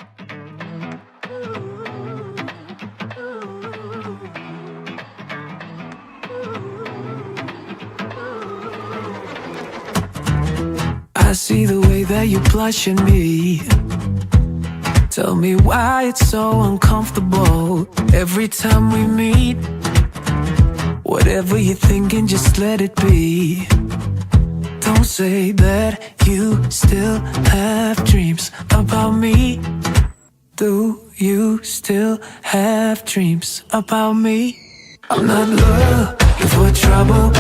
I see the way that you blush at me. Tell me why it's so uncomfortable every time we meet. Whatever you're thinking, just let it be. Don't say that you still have dreams about me. Do you still have dreams about me? I'm not looking for trouble.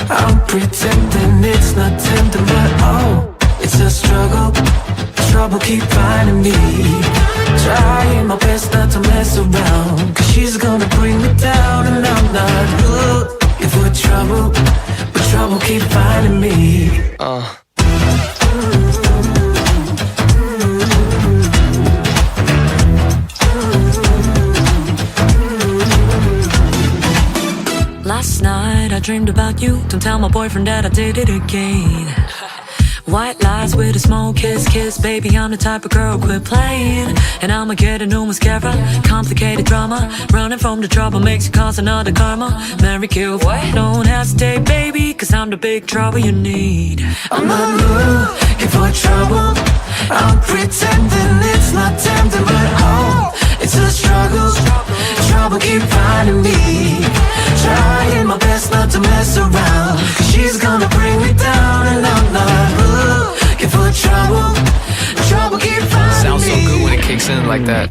I'm pretending it's not tempting, but oh, it's a struggle. Trouble keep finding me. Trying my best not to mess around, 'cause she's gonna bring me down. And I'm not looking for trouble, but trouble keep finding me. Last night I dreamed about you. Don't tell my boyfriend that I did it again. White lies with a small kiss, kiss. Baby, I'm the type of girl, quit playing. And I'ma get a new mascara. Complicated drama. Running from the trouble makes you cause another karma. Marry, kill, don't hesitate, baby, 'cause I'm the big trouble you need. I'm not looking for trouble. I'm pretending it's not tempting, but oh, it's a struggle. Trouble keep finding me. Trying my best not to mess around, 'cause she's gonna bring me down. And I'm not looking for trouble. Trouble keep finding me. Sounds so good when it kicks in like that.